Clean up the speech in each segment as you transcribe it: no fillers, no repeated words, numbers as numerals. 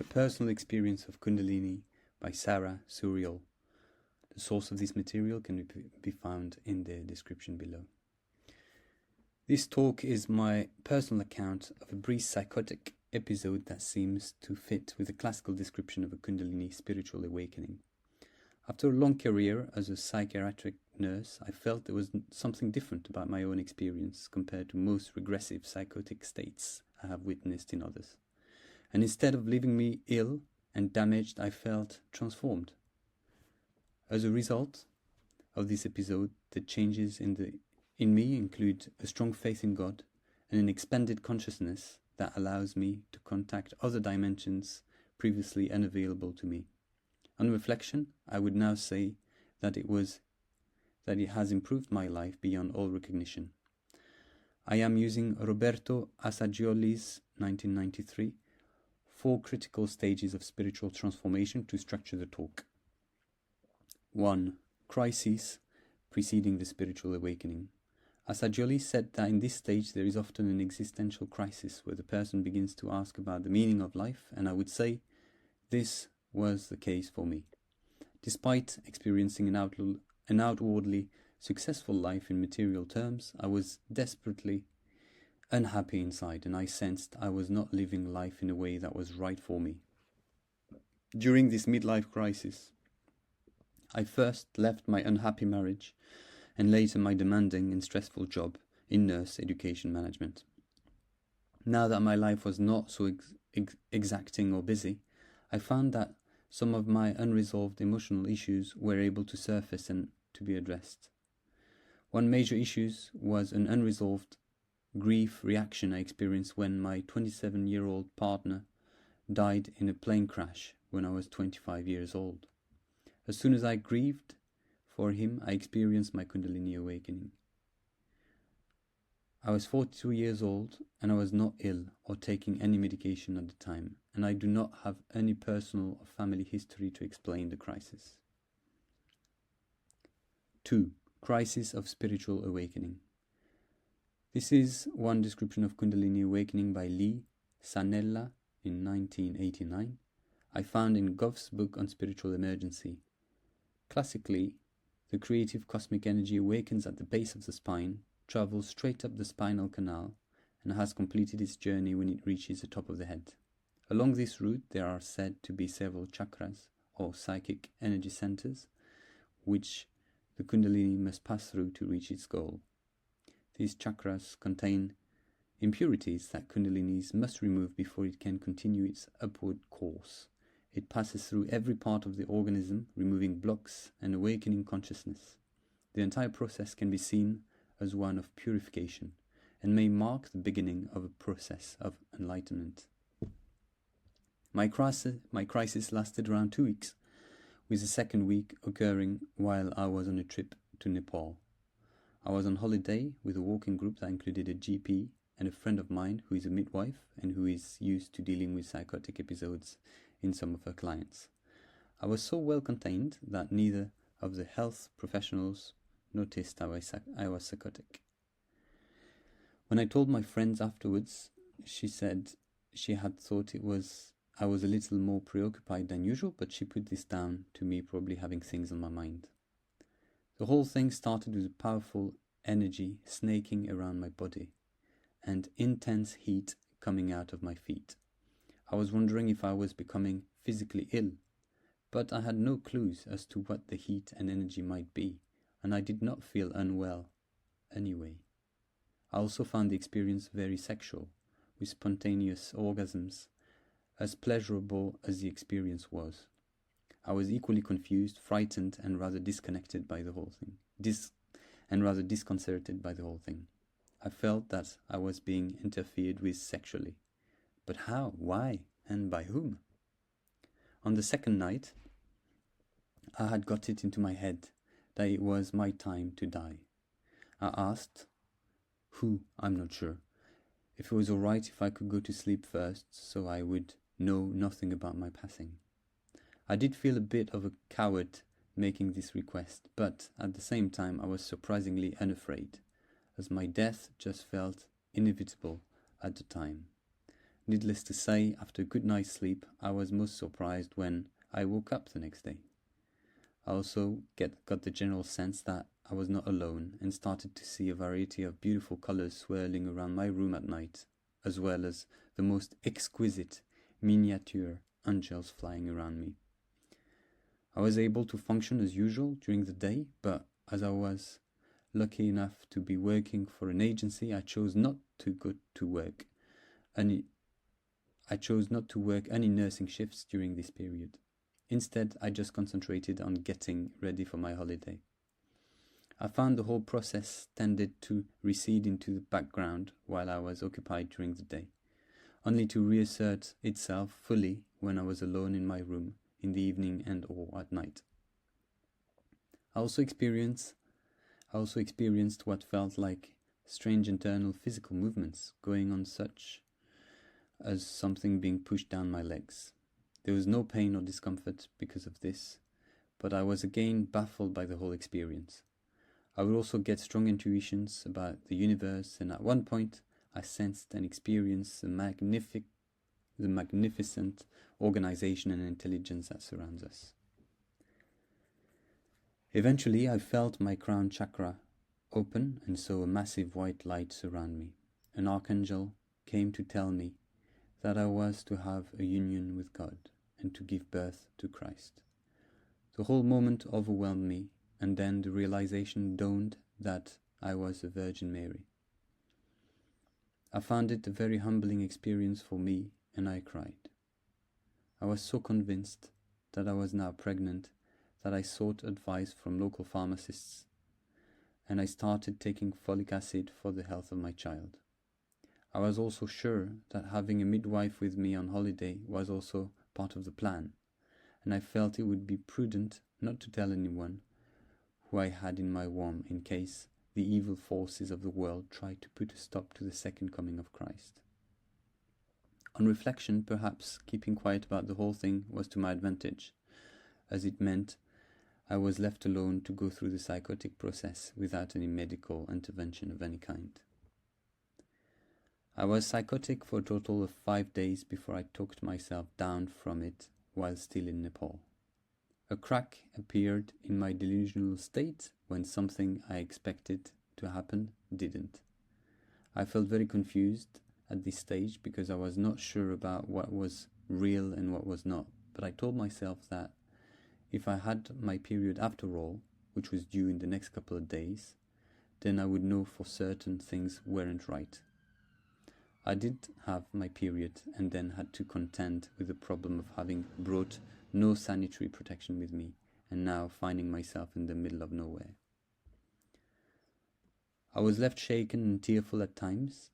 A Personal Experience of Kundalini by Sarah Sourial. The source of this material can be found in the description below. This talk is my personal account of a brief psychotic episode that seems to fit with the classical description of a Kundalini spiritual awakening. After a long career as a psychiatric nurse, I felt there was something different about my own experience compared to most regressive psychotic states I have witnessed in others. And instead of leaving me ill and damaged, I felt transformed. As a result of this episode, the changes in me include a strong faith in God and an expanded consciousness that allows me to contact other dimensions previously unavailable to me. On reflection, I would now say that it has improved my life beyond all recognition. I am using Roberto Assagioli's 1993 4 critical stages of spiritual transformation to structure the talk. 1. Crisis preceding the spiritual awakening. Assagioli said that in this stage there is often an existential crisis where the person begins to ask about the meaning of life, and I would say this was the case for me. Despite experiencing an outwardly successful life in material terms, I was desperately unhappy inside, and I sensed I was not living life in a way that was right for me. During this midlife crisis, I first left my unhappy marriage and later my demanding and stressful job in nurse education management. Now that my life was not so exacting or busy, I found that some of my unresolved emotional issues were able to surface and to be addressed. One major issue was an unresolved grief reaction I experienced when my 27-year-old partner died in a plane crash when I was 25 years old. As soon as I grieved for him, I experienced my Kundalini awakening. I was 42 years old and I was not ill or taking any medication at the time, and I do not have any personal or family history to explain the crisis. 2. Crisis of spiritual awakening. This is one description of Kundalini awakening by Lee Sanella in 1989. I found in Goff's book on spiritual emergency. Classically, the creative cosmic energy awakens at the base of the spine, travels straight up the spinal canal, and has completed its journey when it reaches the top of the head. Along this route, there are said to be several chakras, or psychic energy centers, which the Kundalini must pass through to reach its goal. These chakras contain impurities that Kundalini must remove before it can continue its upward course. It passes through every part of the organism, removing blocks and awakening consciousness. The entire process can be seen as one of purification and may mark the beginning of a process of enlightenment. My crisis lasted around 2 weeks, with the second week occurring while I was on a trip to Nepal. I was on holiday with a walking group that included a GP and a friend of mine who is a midwife and who is used to dealing with psychotic episodes in some of her clients. I was so well contained that neither of the health professionals noticed I was psychotic. When I told my friends afterwards, she said she had thought I was a little more preoccupied than usual, but she put this down to me probably having things on my mind. The whole thing started with a powerful energy snaking around my body and intense heat coming out of my feet. I was wondering if I was becoming physically ill, but I had no clues as to what the heat and energy might be, and I did not feel unwell anyway. I also found the experience very sexual, with spontaneous orgasms, as pleasurable as the experience was. I was equally confused, frightened, and rather disconnected by the whole thing, rather disconcerted by the whole thing. I felt that I was being interfered with sexually. But how, why, and by whom? On the second night, I had got it into my head that it was my time to die. I asked, who, I'm not sure, if it was alright if I could go to sleep first so I would know nothing about my passing. I did feel a bit of a coward making this request, but at the same time I was surprisingly unafraid, as my death just felt inevitable at the time. Needless to say, after a good night's sleep, I was most surprised when I woke up the next day. I also got the general sense that I was not alone and started to see a variety of beautiful colors swirling around my room at night, as well as the most exquisite miniature angels flying around me. I was able to function as usual during the day, but as I was lucky enough to be working for an agency, I chose not to go to work any nursing shifts during this period. Instead, I just concentrated on getting ready for my holiday. I found the whole process tended to recede into the background while I was occupied during the day, only to reassert itself fully when I was alone in my room in the evening and or at night. I also experienced what felt like strange internal physical movements going on, such as something being pushed down my legs. There was no pain or discomfort because of this, but I was again baffled by the whole experience. I would also get strong intuitions about the universe, and at one point I sensed and experienced the magnificent organization and intelligence that surrounds us. Eventually, I felt my crown chakra open and saw a massive white light surround me. An archangel came to tell me that I was to have a union with God and to give birth to Christ. The whole moment overwhelmed me, and then the realization dawned that I was the Virgin Mary. I found it a very humbling experience for me, and I cried. I was so convinced that I was now pregnant that I sought advice from local pharmacists, and I started taking folic acid for the health of my child. I was also sure that having a midwife with me on holiday was also part of the plan, and I felt it would be prudent not to tell anyone who I had in my womb in case the evil forces of the world tried to put a stop to the second coming of Christ. On reflection, perhaps keeping quiet about the whole thing was to my advantage, as it meant I was left alone to go through the psychotic process without any medical intervention of any kind. I was psychotic for a total of 5 days before I talked myself down from it while still in Nepal. A crack appeared in my delusional state when something I expected to happen didn't. I felt very confused at this stage because I was not sure about what was real and what was not, but I told myself that if I had my period after all, which was due in the next couple of days, then I would know for certain things weren't right. I did have my period and then had to contend with the problem of having brought no sanitary protection with me and now finding myself in the middle of nowhere. I was left shaken and tearful at times,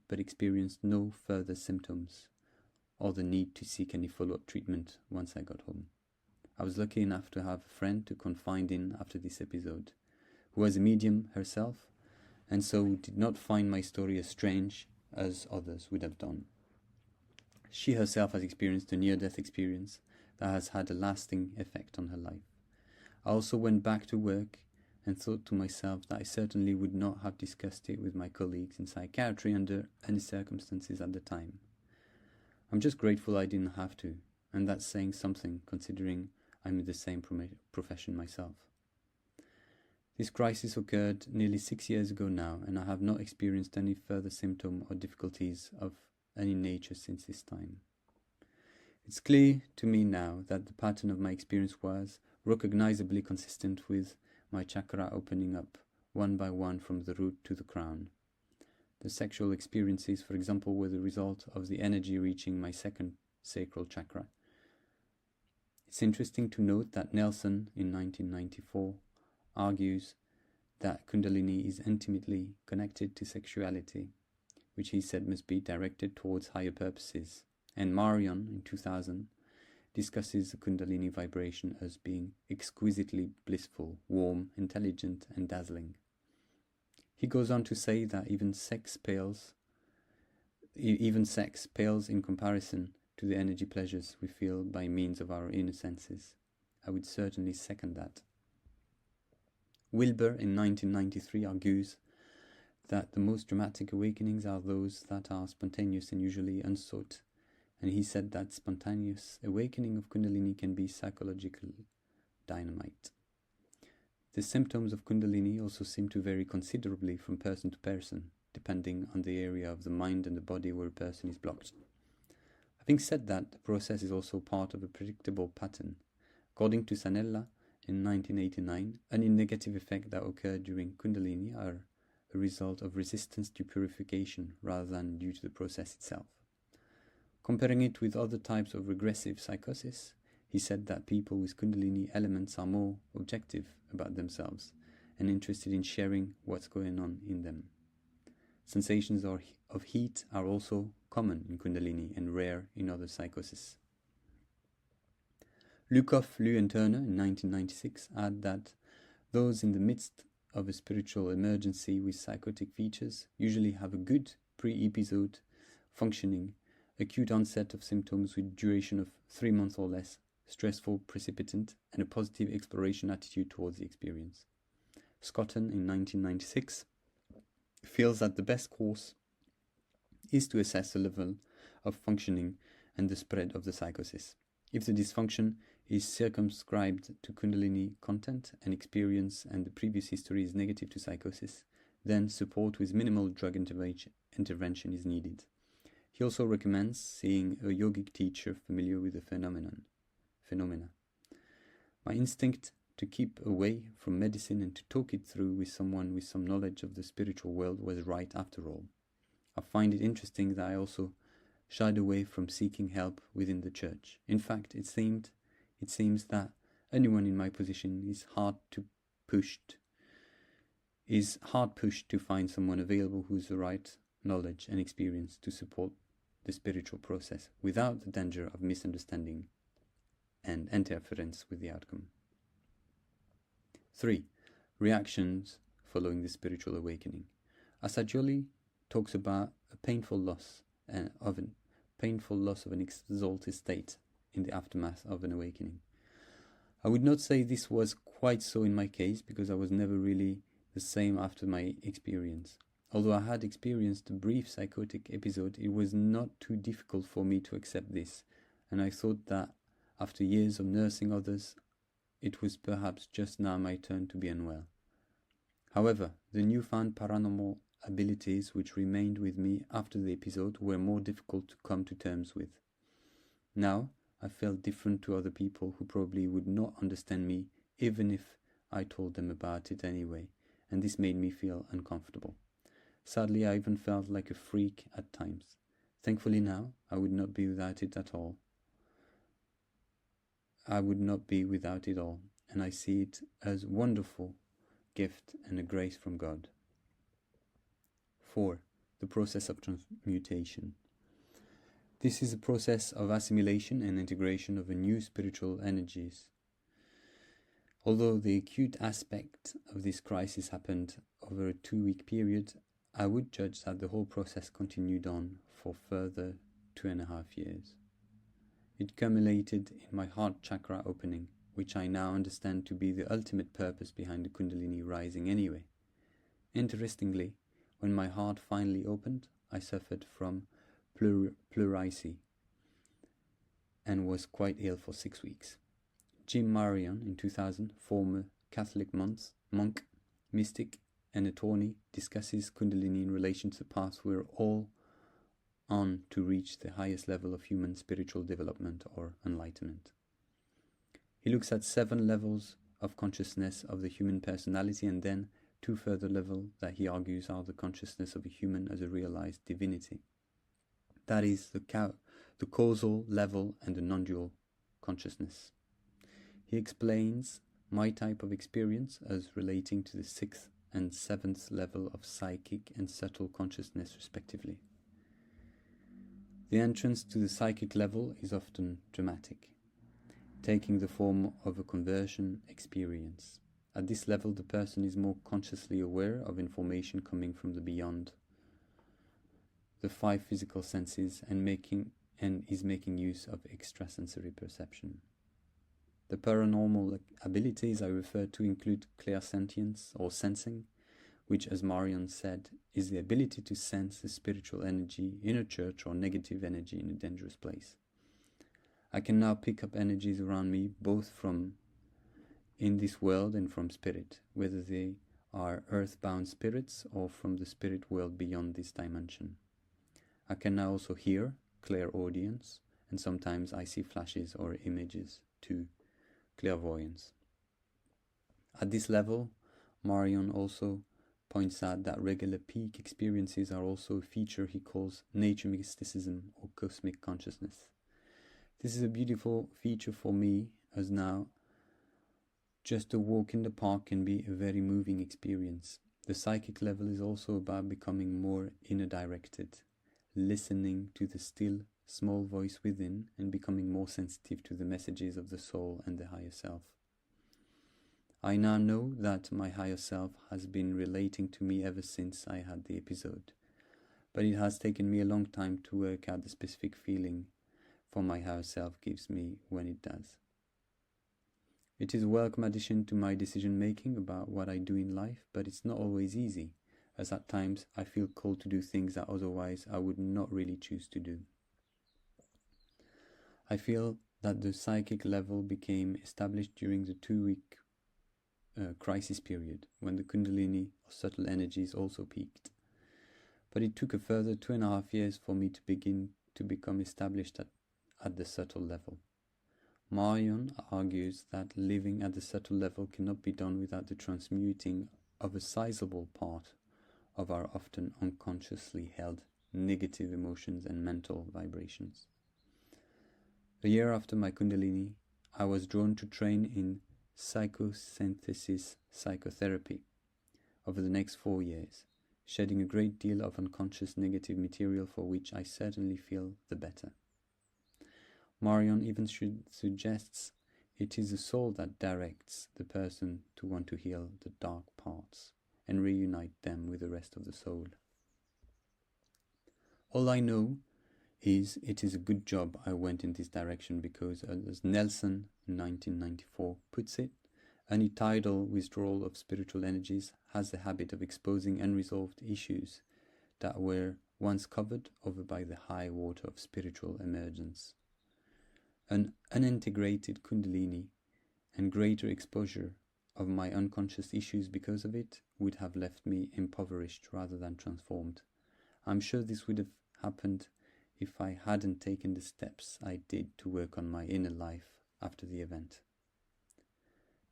but experienced no further symptoms or the need to seek any follow-up treatment once I got home. I was lucky enough to have a friend to confide in after this episode, who was a medium herself, and so did not find my story as strange as others would have done. She herself has experienced a near-death experience that has had a lasting effect on her life. I also went back to work and thought to myself that I certainly would not have discussed it with my colleagues in psychiatry under any circumstances at the time. I'm just grateful I didn't have to, and that's saying something considering I'm in the same profession myself. This crisis occurred nearly 6 years ago now, and I have not experienced any further symptom or difficulties of any nature since this time. It's clear to me now that the pattern of my experience was recognizably consistent with my chakra opening up one by one from the root to the crown. The sexual experiences, for example, were the result of the energy reaching my second sacral chakra. It's interesting to note that Nelson, in 1994, argues that Kundalini is intimately connected to sexuality, which he said must be directed towards higher purposes, and Marion, in 2000, discusses the Kundalini vibration as being exquisitely blissful, warm, intelligent, and dazzling. He goes on to say that even sex pales in comparison to the energy pleasures we feel by means of our inner senses. I would certainly second that. Wilber in 1993 argues that the most dramatic awakenings are those that are spontaneous and usually unsought and he said that spontaneous awakening of Kundalini can be psychological dynamite. The symptoms of Kundalini also seem to vary considerably from person to person, depending on the area of the mind and the body where a person is blocked. Having said that, the process is also part of a predictable pattern. According to Sanella, in 1989, any negative effects that occur during Kundalini are a result of resistance to purification rather than due to the process itself. Comparing it with other types of regressive psychosis, he said that people with Kundalini elements are more objective about themselves and interested in sharing what's going on in them. Sensations of heat are also common in Kundalini and rare in other psychoses. Lukoff, Liu and Turner in 1996 add that those in the midst of a spiritual emergency with psychotic features usually have a good pre-episode functioning, acute onset of symptoms with duration of 3 months or less, stressful precipitant, and a positive exploration attitude towards the experience. Scotton in 1996 feels that the best course is to assess the level of functioning and the spread of the psychosis. If the dysfunction is circumscribed to Kundalini content and experience and the previous history is negative to psychosis, then support with minimal drug intervention is needed. He also recommends seeing a yogic teacher familiar with the phenomena. My instinct to keep away from medicine and to talk it through with someone with some knowledge of the spiritual world was right after all. I find it interesting that I also shied away from seeking help within the church. In fact, it seems that anyone in my position is hard pushed to find someone available who has the right knowledge and experience to support the spiritual process without the danger of misunderstanding and interference with the outcome. 3. Reactions following the spiritual awakening. Assagioli talks about a painful loss of an exalted state in the aftermath of an awakening. I would not say this was quite so in my case, because I was never really the same after my experience. Although I had experienced a brief psychotic episode, it was not too difficult for me to accept this, and I thought that after years of nursing others, it was perhaps just now my turn to be unwell. However, the newfound paranormal abilities which remained with me after the episode were more difficult to come to terms with. Now, I felt different to other people who probably would not understand me even if I told them about it anyway, and this made me feel uncomfortable. Sadly, I even felt like a freak at times. Thankfully now, I would not be without it all, and I see it as a wonderful gift and a grace from God. 4. The process of transmutation. This is a process of assimilation and integration of a new spiritual energies. Although the acute aspect of this crisis happened over a 2-week period, I would judge that the whole process continued on for further 2.5 years. It culminated in my heart chakra opening, which I now understand to be the ultimate purpose behind the Kundalini rising anyway. Interestingly, when my heart finally opened, I suffered from pleurisy and was quite ill for 6 weeks. Jim Marion, in 2000, former Catholic monk, mystic, and attorney, discusses Kundalini in relation to the path we're all on to reach the highest level of human spiritual development or enlightenment. He looks at 7 levels of consciousness of the human personality and then 2 further levels that he argues are the consciousness of a human as a realized divinity. That is, the causal level and the non-dual consciousness. He explains my type of experience as relating to the 6th and 7th level of psychic and subtle consciousness respectively. The entrance to the psychic level is often dramatic, taking the form of a conversion experience. At this level, the person is more consciously aware of information coming from the beyond the 5 physical senses and is making use of extrasensory perception. The paranormal abilities I refer to include clairsentience or sensing, which, as Marion said, is the ability to sense the spiritual energy in a church or negative energy in a dangerous place. I can now pick up energies around me, both from in this world and from spirit, whether they are earthbound spirits or from the spirit world beyond this dimension. I can now also hear, clairaudience, and sometimes I see flashes or images too, clairvoyance. At this level, Marion also points out that regular peak experiences are also a feature he calls nature mysticism or cosmic consciousness. This is a beautiful feature for me, as now just a walk in the park can be a very moving experience. The psychic level is also about becoming more inner directed, listening to the still, small voice within and becoming more sensitive to the messages of the soul and the higher self. I now know that my higher self has been relating to me ever since I had the episode, but it has taken me a long time to work out the specific feeling for my higher self gives me when it does. It is a welcome addition to my decision making about what I do in life, but it's not always easy, as at times I feel called to do things that otherwise I would not really choose to do. I feel that the psychic level became established during the 2-week crisis period, when the Kundalini or subtle energies also peaked. But it took a further 2.5 years for me to begin to become established at the subtle level. Marion argues that living at the subtle level cannot be done without the transmuting of a sizable part of our often unconsciously held negative emotions and mental vibrations. A year after my Kundalini, I was drawn to train in psychosynthesis psychotherapy over the next 4 years, shedding a great deal of unconscious negative material for which I certainly feel the better. Marion even suggests it is the soul that directs the person to want to heal the dark parts and reunite them with the rest of the soul. All I know is it is a good job I went in this direction because, as Nelson in 1994 puts it, any tidal withdrawal of spiritual energies has the habit of exposing unresolved issues that were once covered over by the high water of spiritual emergence. An unintegrated Kundalini and greater exposure of my unconscious issues because of it would have left me impoverished rather than transformed. I'm sure this would have happened if I hadn't taken the steps I did to work on my inner life after the event.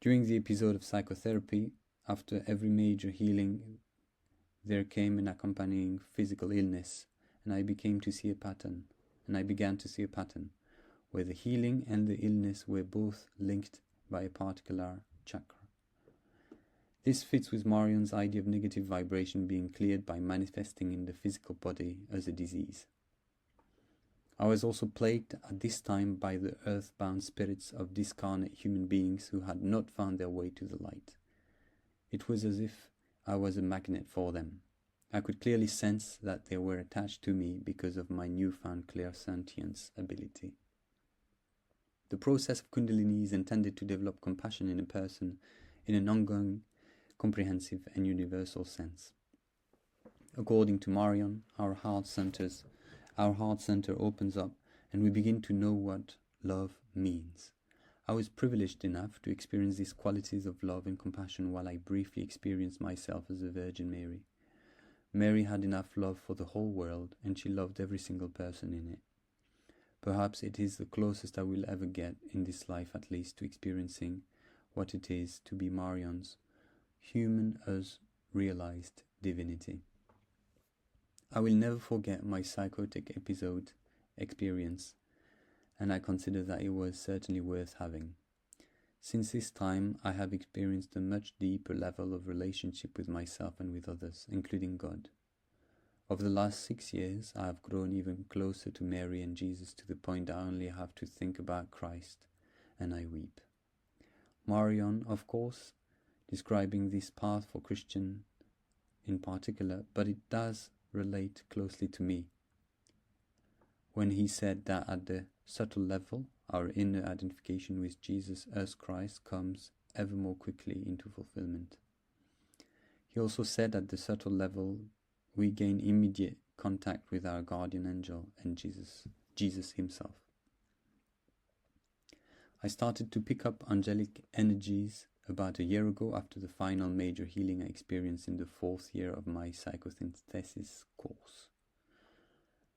During the episode of psychotherapy, after every major healing, there came an accompanying physical illness, and I began to see a pattern, where the healing and the illness were both linked by a particular chakra. This fits with Marion's idea of negative vibration being cleared by manifesting in the physical body as a disease. I was also plagued at this time by the earthbound spirits of discarnate human beings who had not found their way to the light. It was as if I was a magnet for them. I could clearly sense that they were attached to me because of my newfound clairsentience ability. The process of Kundalini is intended to develop compassion in a person in an ongoing, comprehensive and universal sense. According to Marion, our heart center opens up and we begin to know what love means. I was privileged enough to experience these qualities of love and compassion while I briefly experienced myself as the Virgin Mary. Mary had enough love for the whole world and she loved every single person in it. Perhaps it is the closest I will ever get in this life, at least, to experiencing what it is to be Marion's human as realized divinity. I will never forget my psychotic episode experience, and I consider that it was certainly worth having. Since this time, I have experienced a much deeper level of relationship with myself and with others, including God. Over the last 6 years, I have grown even closer to Mary and Jesus to the point I only have to think about Christ, and I weep. Marion, of course, describing this path for Christian in particular, but it does relate closely to me. When he said that at the subtle level, our inner identification with Jesus as Christ comes ever more quickly into fulfillment. He also said at the subtle level, we gain immediate contact with our guardian angel and Jesus himself. I started to pick up angelic energies about a year ago after the final major healing I experienced in the 4th year of my psychosynthesis course.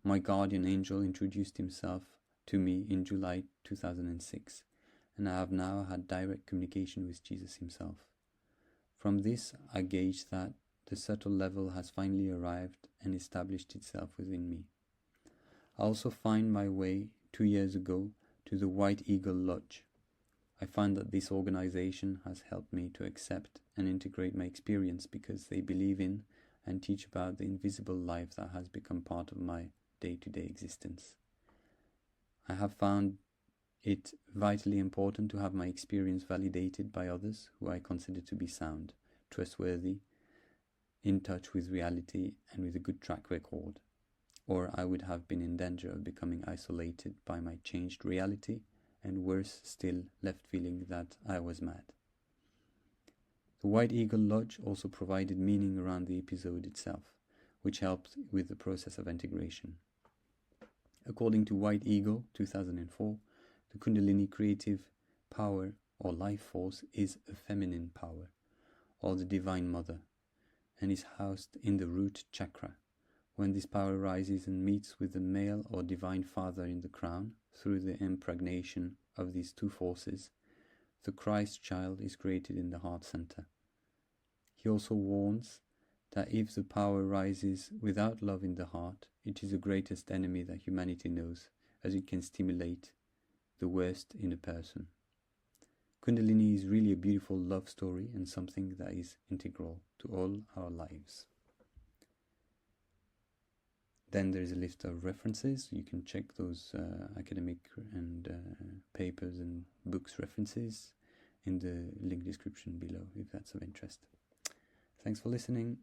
My guardian angel introduced himself to me in July 2006, and I have now had direct communication with Jesus himself. From this, I gauge that the subtle level has finally arrived and established itself within me. I also find my way 2 years ago to the White Eagle Lodge. I find that this organization has helped me to accept and integrate my experience because they believe in and teach about the invisible life that has become part of my day-to-day existence. I have found it vitally important to have my experience validated by others who I consider to be sound, trustworthy, in touch with reality and with a good track record, or I would have been in danger of becoming isolated by my changed reality and worse still, left feeling that I was mad. The White Eagle Lodge also provided meaning around the episode itself, which helped with the process of integration. According to White Eagle 2004, the Kundalini creative power or life force is a feminine power, or the Divine Mother, and is housed in the root chakra. When this power rises and meets with the male or Divine Father in the crown, through the impregnation of these two forces, the Christ child is created in the heart center. He also warns that if the power rises without love in the heart, it is the greatest enemy that humanity knows, as it can stimulate the worst in a person. Kundalini is really a beautiful love story and something that is integral to all our lives. Then there is a list of references. You can check those academic and papers and books references in the link description below if that's of interest. Thanks for listening.